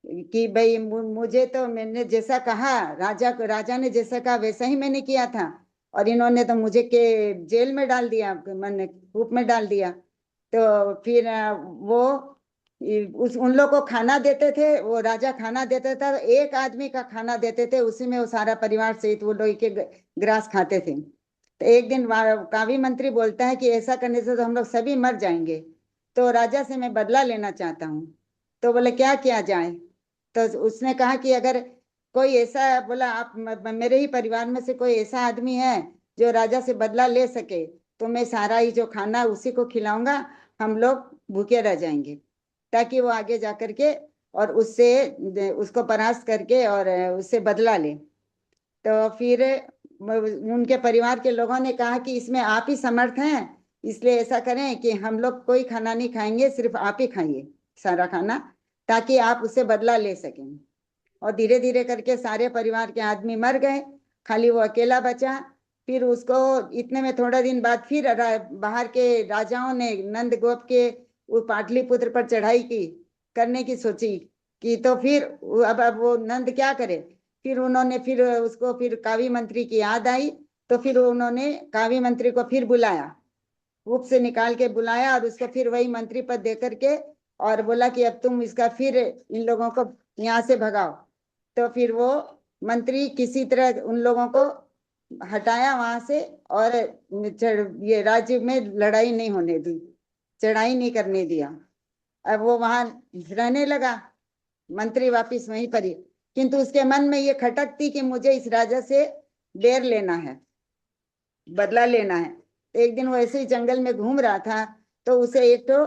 कि भाई मुझे तो, मैंने जैसा कहा, राजा ने जैसा कहा वैसा ही मैंने किया था, और इन्होंने तो मुझे के जेल में डाल दिया, मैंने कूप में डाल दिया। तो फिर वो उन लोग को खाना देते थे, वो राजा खाना देता था, एक आदमी का खाना देते थे, उसी में वो सारा परिवार सहित वो लोग के ग्रास खाते थे। तो एक दिन कावी मंत्री बोलता है कि ऐसा करने से तो हम लोग सभी मर जाएंगे, तो राजा से मैं बदला लेना चाहता हूँ। तो बोले क्या किया जाए? तो उसने कहा कि अगर कोई ऐसा, बोला आप मेरे ही परिवार में से कोई ऐसा आदमी है जो राजा से बदला ले सके, तो मैं सारा ही जो खाना उसी को खिलाऊंगा, हम लोग भूखे रह जाएंगे, ताकि वो आगे जा करके और उससे उसको परास्त करके और उससे बदला ले। तो फिर उनके परिवार के लोगों ने कहा कि इसमें आप ही समर्थ हैं, इसलिए ऐसा करें कि हम लोग कोई खाना नहीं खाएंगे, सिर्फ आप ही खाइए सारा खाना, ताकि आप उससे बदला ले सकें। और धीरे धीरे करके सारे परिवार के आदमी मर गए, खाली वो अकेला बचा। फिर उसको इतने में थोड़ा दिन बाद फिर बाहर के राजाओं ने नंद गोप के वो पाटलिपुत्र पर चढ़ाई की करने की सोची कि, तो फिर अब वो नंद क्या करे? फिर उन्होंने फिर उसको फिर कावी मंत्री की याद आई, तो फिर उन्होंने कावी मंत्री को फिर बुलाया कूप से निकाल के बुलाया और उसको फिर वही मंत्री पद दे करके और बोला कि अब तुम इसका फिर इन लोगों को यहाँ से भगाओ। तो फिर वो मंत्री किसी तरह उन लोगों को हटाया वहां से और ये राज्य में लड़ाई नहीं होने दी, चढ़ाई नहीं करने दिया। अब वो वहां रहने लगा, मंत्री वापिस वहीं पर ही, किंतु उसके मन में ये खटक थी कि मुझे इस राजा से बैर लेना है, बदला लेना है। तो एक दिन वो ऐसे ही जंगल में घूम रहा था, तो उसे एक तो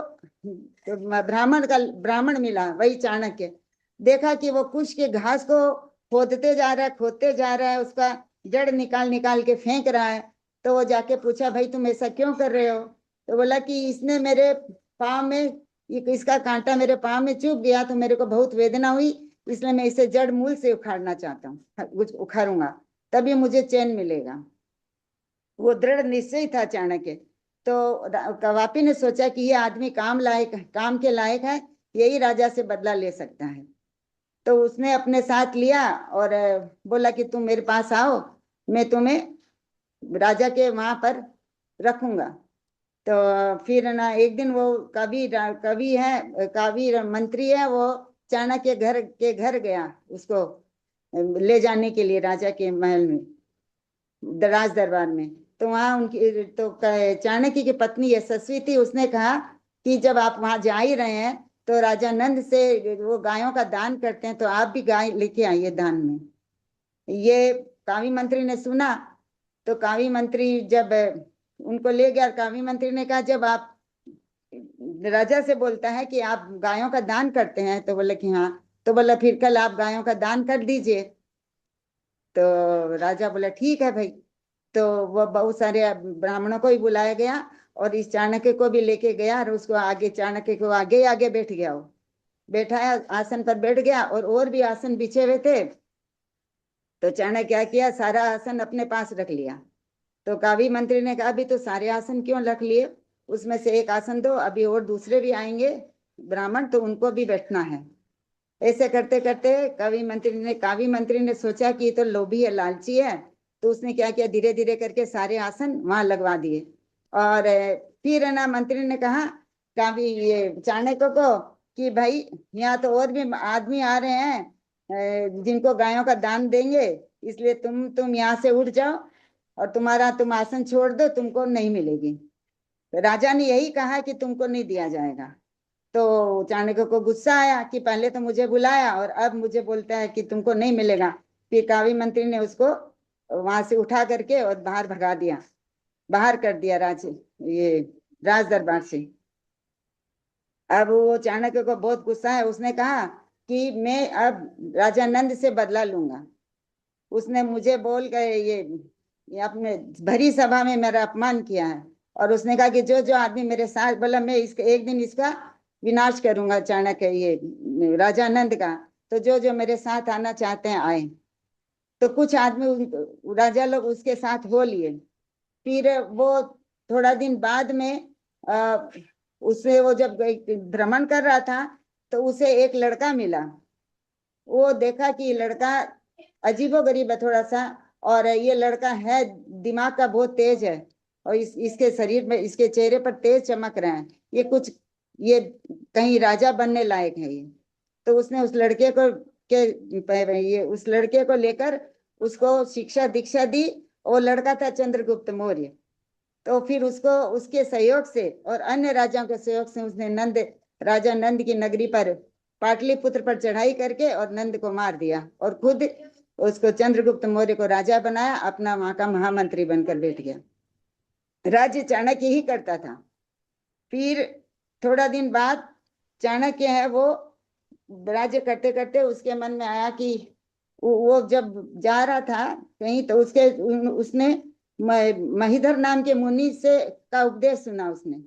ब्राह्मण मिला, वही चाणक्य। देखा कि वो कुश के घास को खोदते जा रहा है, खोदते जा रहा है, उसका जड़ निकाल निकाल के फेंक रहा है। तो वो जाके पूछा, भाई तुम ऐसा क्यों कर रहे हो? तो बोला कि इसने मेरे पाँव में, इसका कांटा मेरे पाँव में चुभ गया तो मेरे को बहुत वेदना हुई, इसलिए मैं इसे जड़ मूल से उखाड़ना चाहता हूँ, उखाड़ूंगा तभी मुझे चैन मिलेगा। वो दृढ़ निश्चय था चाणक्य। तो कवापी ने सोचा कि ये आदमी काम के लायक है, यही राजा से बदला ले सकता है। तो उसने अपने साथ लिया और बोला कि तुम मेरे पास आओ, मैं तुम्हें राजा के वहां पर रखूंगा। तो फिर ना एक दिन वो कवि मंत्री है, वो चाणक्य के घर गया उसको ले जाने के लिए राजा के महल में, राज दरबार में। तो वहां उनकी तो चाणक्य की पत्नी यशस्वी थी, उसने कहा कि जब आप वहां जा ही रहे हैं तो राजा नंद से वो गायों का दान करते हैं, तो आप भी गाय लेके आइए दान में। ये कावी मंत्री ने सुना, तो कावी मंत्री जब उनको ले गया, कावी मंत्री ने कहा जब आप राजा से बोलता है कि आप गायों का दान करते हैं, तो बोले कि हाँ। तो बोला फिर कल आप गायों का दान कर दीजिए। तो राजा बोला ठीक है भाई। तो वो बहुत सारे ब्राह्मणों को ही बुलाया गया और इस चाणक्य को भी लेके गया और उसको आगे, चाणक्य को आगे आगे बैठ गया, वो बैठाया, आसन पर बैठ गया और भी आसन बिछे हुए थे। तो चाणक्य क्या किया, सारा आसन अपने पास रख लिया। तो कावी मंत्री ने कहा अभी तो सारे आसन क्यों रख लिए, उसमें से एक आसन दो, अभी और दूसरे भी आएंगे ब्राह्मण, तो उनको भी बैठना है। ऐसे करते करते कावी मंत्री ने सोचा कि ये तो लोभी है, लालची है। तो उसने क्या किया, धीरे धीरे करके सारे आसन वहां लगवा दिए। और फिर है ना, मंत्री ने कहा कावी ये चाणक्य को कि भाई यहाँ तो और भी आदमी आ रहे हैं जिनको गायों का दान देंगे, इसलिए तुम यहाँ से उठ जाओ और तुम आसन छोड़ दो, तुमको नहीं मिलेगी। तो राजा ने यही कहा कि तुमको नहीं दिया जाएगा। तो चाणक्य को गुस्सा आया कि पहले तो मुझे बुलाया और अब मुझे बोलता है कि तुमको नहीं मिलेगा। फिर कावी मंत्री ने उसको वहां से उठा करके और बाहर भगा दिया, बाहर कर दिया ये राज दरबार से। अब वो चाणक्य को बहुत गुस्सा है, उसने कहा कि मैं अब राजा नंद से बदला लूंगा। उसने मुझे बोल कर ये अपने भरी सभा में मेरा अपमान किया है। और उसने कहा कि जो जो आदमी मेरे साथ, बोला मैं इसका एक दिन इसका विनाश करूंगा, चाणक्य ये राजा नंद का। तो जो जो मेरे साथ आना चाहते हैं आए। तो कुछ आदमी राजा लोग उसके साथ हो लिए। फिर वो थोड़ा दिन बाद में उसे वो जब भ्रमण कर रहा था तो उसे एक लड़का मिला। वो देखा कि लड़का अजीबोगरीब है थोड़ा सा, और ये लड़का है दिमाग का बहुत तेज है, और इसके शरीर में, इसके चेहरे पर तेज चमक रहे हैं, ये कहीं राजा बनने लायक है ये। तो उसने उस लड़के को लेकर उसको शिक्षा दीक्षा दी। वो लड़का था चंद्रगुप्त मौर्य। तो फिर उसको उसके सहयोग से और अन्य राजाओं के सहयोग से उसने राजा नंद की नगरी पर, पाटलिपुत्र पर चढ़ाई करके और नंद को मार दिया और खुद उसको चंद्रगुप्त मौर्य को राजा बनाया, अपना वहां का महामंत्री बनकर बैठ गया। राज्य चाणक्य ही करता था। फिर थोड़ा दिन बाद चाणक्य है वो राज्य करते करते उसके मन में आया कि वो जब जा रहा था कहीं, तो उसने महीधर नाम के मुनि से का उपदेश सुना उसने।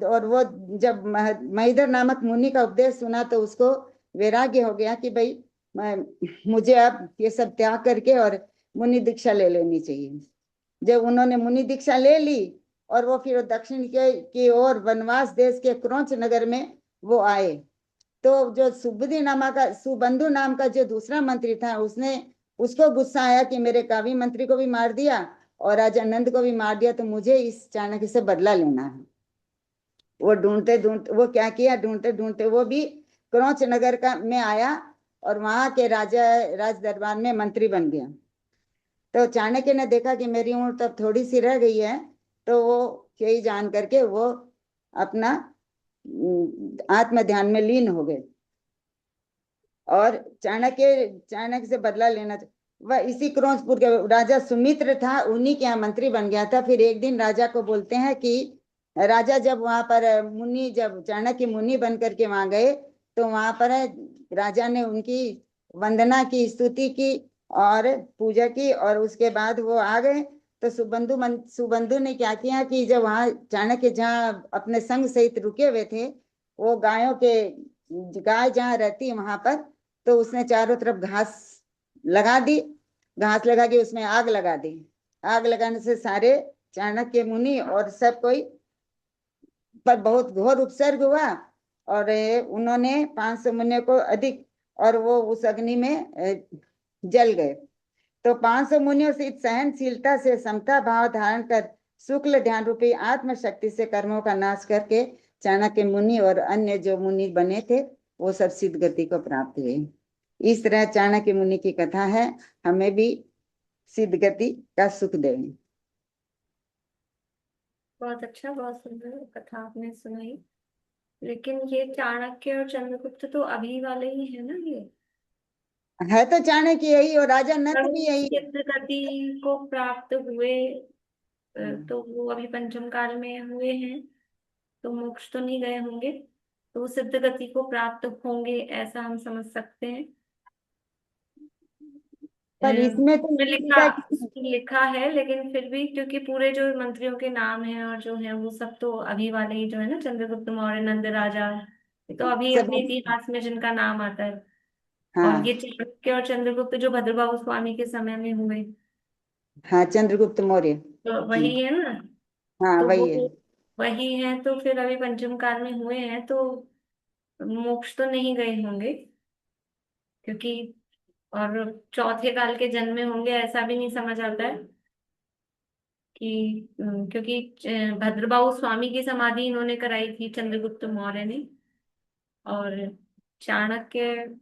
और वो जब महीधर नामक मुनि का उपदेश सुना तो उसको वैराग्य हो गया कि भाई मुझे अब ये सब त्याग करके और मुनि दीक्षा ले लेनी चाहिए। जब उन्होंने मुनि दीक्षा ले ली और वो फिर दक्षिण की ओर वनवास देश के क्रौंच नगर में वो आए, तो जो सुबंधु नाम का जो दूसरा मंत्री था, उसको गुस्सा आया कि मेरे कावी मंत्री को भी मार दिया
और राजा नंद को भी मार दिया, तो मुझे इस चाणक्य से बदला लेना है। वो ढूंढते ढूंढते वो क्या किया, ढूंढते ढूंढते वो भी क्रौच नगर का में आया और वहां के राज दरबार में मंत्री बन गया। तो चाणक्य ने देखा कि मेरी उम्र तो अब थोड़ी सी रह गई है, तो वो यही जान करके वो अपना आत्म ध्यान में लीन हो गए और चाणक्य से बदला लेना। वह इसी क्रोंसपुर के राजा सुमित्र था, उन्हीं के यहाँ मंत्री बन गया था। फिर एक दिन राजा को बोलते हैं कि राजा जब वहां पर जब चाणक्य मुनि बन करके वहां गए, तो वहां पर राजा ने उनकी वंदना की, स्तुति की और पूजा की, और उसके बाद वो आ गए। तो सुबंधु ने क्या किया कि जब वहां चाणक्य जहाँ अपने संग सहित रुके हुए थे, वो गाय जहाँ रहती है वहां पर, तो उसने चारों तरफ घास लगा दी। घास लगा के उसमें आग लगा दी। आग लगाने से सारे चाणक्य मुनि और सब कोई पर बहुत घोर उपसर्ग हुआ, और उन्होंने 500 मुनियों को अधिक, और वो उस अग्नि में जल गए। तो 500 मुनियों से सहनशीलता से समता भाव धारण कर शुक्ल ध्यान रूपी आत्म शक्ति से कर्मों का नाश करके चाणक्य मुनि और अन्य जो मुनि बने थे वो सब सिद्ध गति को प्राप्त हुए। इस तरह चाणक्य मुनि की कथा है, हमें भी सिद्ध गति का सुख दे।
बहुत अच्छा, बहुत सुंदर कथा आपने सुनाई। लेकिन ये चाणक्य और चंद्रगुप्त तो अभी वाले ही है ना? ये
है तो चाणक्य यही और राजा नंद
जब
भी यही है।
सिद्ध गति को प्राप्त हुए तो वो अभी पंचम काल में हुए हैं, तो मोक्ष तो नहीं गए होंगे, तो वो सिद्ध गति को प्राप्त होंगे ऐसा हम समझ सकते हैं।
पर इसमें तो
उसमें
नहीं
लिखा
लिखा कि
लिखा है, लेकिन फिर भी क्योंकि पूरे जो मंत्रियों के नाम हैं और जो है वो सब तो अभी वाले ही जो है ना, चंद्रगुप्त मौर्य, नंद राजा, ये तो अभी
सब।
अपने इतिहास में जिनका नाम आता है। और ये
हाँ
चाणक्य और चंद्रगुप्त जो भद्रबाहु स्वामी के समय में हुए,
हाँ, चंद्रगुप्त मौर्य।
तो वही है ना?
हाँ
तो वो
वही है।
वही है, तो फिर अभी पंचम काल में हुए हैं, तो मोक्ष तो नहीं गए होंगे, क्योंकि और चौथे काल के जन्मे होंगे ऐसा भी नहीं समझ आता है कि क्योंकि भद्रबाहु स्वामी की समाधि इन्होंने कराई थी चंद्रगुप्त मौर्य ने, और चाणक्य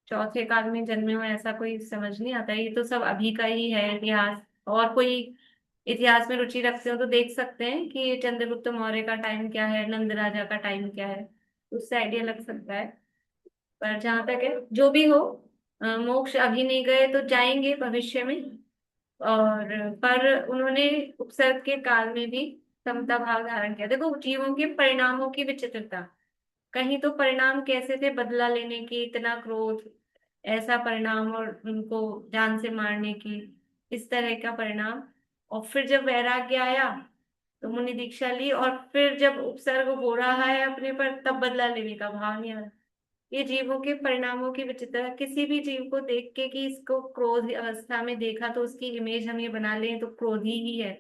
चौथे काल में जन्मे हुए ऐसा कोई समझ नहीं आता। ये तो सब अभी का ही है इतिहास। और कोई इतिहास में रुचि रखते हो तो देख सकते हैं कि ये चंद्रगुप्त मौर्य का टाइम क्या है, नंद राजा का टाइम क्या है, उससे आइडिया लग सकता है। पर जहां तक है, जो भी हो, मोक्ष अभी नहीं गए तो जाएंगे भविष्य में। और पर उन्होंने उपसर्ग के काल में भी समता भाव धारण किया। देखो, जीवों के परिणामों की विचित्रता, कहीं तो परिणाम कैसे थे बदला लेने की, इतना क्रोध, ऐसा परिणाम, और उनको जान से मारने की, इस तरह का परिणाम। और फिर जब वैराग्य आया तो मुनि दीक्षा ली, और फिर जब उपसर्ग हो रहा है अपने पर तब बदला लेने का भाव नहीं आ रहा। ये जीवों के परिणामों की विचित्रता। किसी भी जीव को देख के कि इसको क्रोध अवस्था में देखा तो उसकी इमेज हम ये बना लें तो क्रोधी ही है,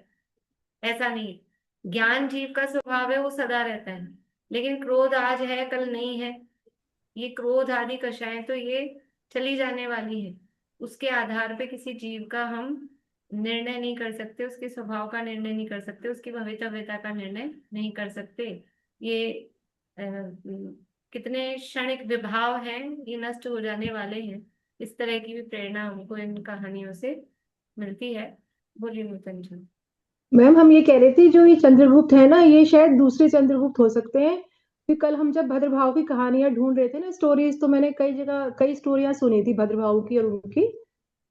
ऐसा नहीं। ज्ञान जीव का स्वभाव है, वो सदा रहता है, लेकिन क्रोध आज है कल नहीं है। ये क्रोध आदि कषाय तो ये चली जाने वाली है। उसके आधार पे किसी जीव का हम निर्णय नहीं कर सकते, उसके स्वभाव का निर्णय नहीं कर सकते, उसकी भवितव्यता का निर्णय नहीं कर सकते। ये कितने क्षणिक विभाव हैं, ये नष्ट हो जाने वाले हैं। इस तरह की भी प्रेरणा हमको इन कहानियों से मिलती है। बोलिए नूतन जी।
मैम, हम ये कह रहे थे जो ये चंद्रगुप्त है ना, ये शायद दूसरे चंद्रगुप्त हो सकते हैं। कि कल हम जब भद्रभाव की कहानियां ढूंढ रहे थे ना, स्टोरीज, तो मैंने कई जगह कई स्टोरियां सुनी थी भद्रभाव की और उनकी।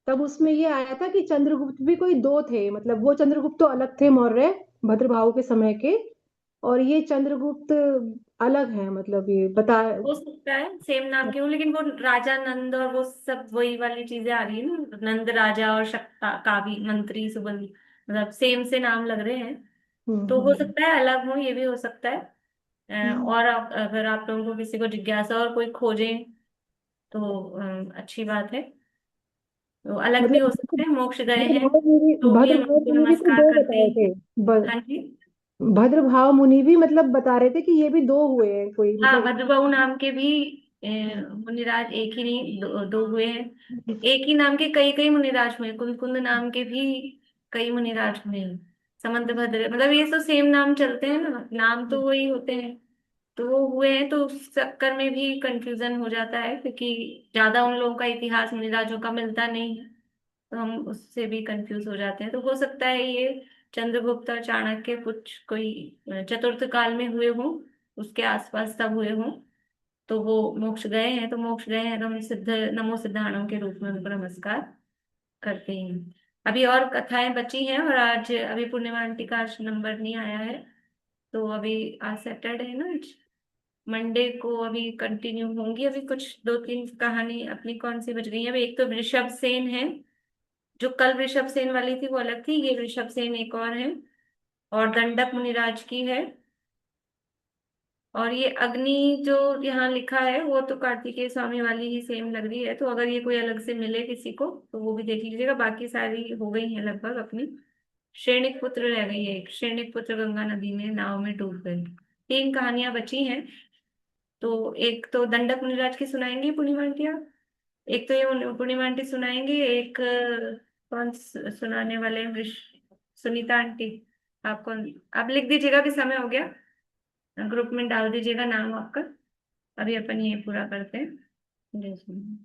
तब उसमें ये आया था कि चंद्रगुप्त भी कोई दो थे, मतलब वो चंद्रगुप्त तो अलग थे मौर्य भद्रभाव के समय के, और ये चंद्रगुप्त अलग है, मतलब ये बता।
हो सकता है सेम नाम के हो, लेकिन वो राजा नंद और वो सब वही वाली चीजें आ रही है ना, नंद राजा और शक्ता कावी मंत्री सुबंध, मतलब सेम से नाम लग रहे हैं। तो हो
हम्म।
सकता है अलग हो, ये भी हो सकता है।
हम्म।
और अगर आप लोगों को किसी को जिज्ञासा और कोई खोजें तो अच्छी बात है। तो अलग भी
मतलब
हो सकते हैं, मोक्ष गए हैं तो भी हम
भद्रभाव
उनको
मुनि भी कोई
नमस्कार
दो
करते
बताए
हैं।
थे।
हाँ जी।
भद्रभाव मुनि भी मतलब बता रहे थे कि ये भी दो हुए हैं कोई,
हाँ,
मतलब।
भद्रबाहु नाम के भी मुनिराज एक ही नहीं, दो हुए हैं। एक ही नाम के कई कई मुनिराज हुए, कुंद कुंद नाम के भी कई मुनिराज हुए हैं। समंतभद्र, मतलब ये तो सेम नाम चलते हैं ना, नाम तो वही होते हैं। तो वो हुए हैं, तो उस चक्कर में भी कंफ्यूजन हो जाता है, क्योंकि ज्यादा उन लोगों का इतिहास मुनिराजों का मिलता नहीं है, तो हम उससे भी कंफ्यूज हो जाते हैं। तो हो सकता है ये चंद्रगुप्त और चाणक्य कुछ कोई चतुर्थ काल में हुए हों, उसके आसपास तब हुए हों। तो वो मोक्ष गए हैं, तो मोक्ष गए हैं तो हम सिद्ध नमो सिद्धाणों के रूप में उनको नमस्कार करते हैं। अभी और कथाएं बची हैं, और आज अभी पूर्णिमा आंटी का आज नंबर नहीं आया है, तो अभी आज सैटरडे है ना, आज मंडे को अभी कंटिन्यू होंगी। अभी कुछ दो तीन कहानी अपनी कौन सी बच गई है, अभी एक तो ऋषभ सेन है, जो कल ऋषभ सेन वाली थी वो अलग थी, ये ऋषभ सेन एक और है, और दंडक मुनिराज की है। और ये अग्नि जो यहाँ लिखा है वो तो कार्तिकेय स्वामी वाली ही सेम लग रही है, तो अगर ये कोई अलग से मिले किसी को तो वो भी देख लीजिएगा। बाकी सारी हो गई है लगभग अपनी। श्रेणिक पुत्र रह गई है एक, श्रेणिक पुत्र गंगा नदी में नाव में डूब गए। तीन कहानियां बची हैं, तो एक तो दंडक मुनिराज की सुनाएंगी पूर्णिमा आंटी आप, एक तो ये पूर्णिमा आंटी सुनाएंगे, एक कौन सुनाने वाले हैं, सुनीता आंटी। आप कौन, आप लिख दीजिएगा कि समय हो गया, ग्रुप में डाल दीजिएगा नाम आपका। अभी अपन ये पूरा करते हैं। जय श्री राम।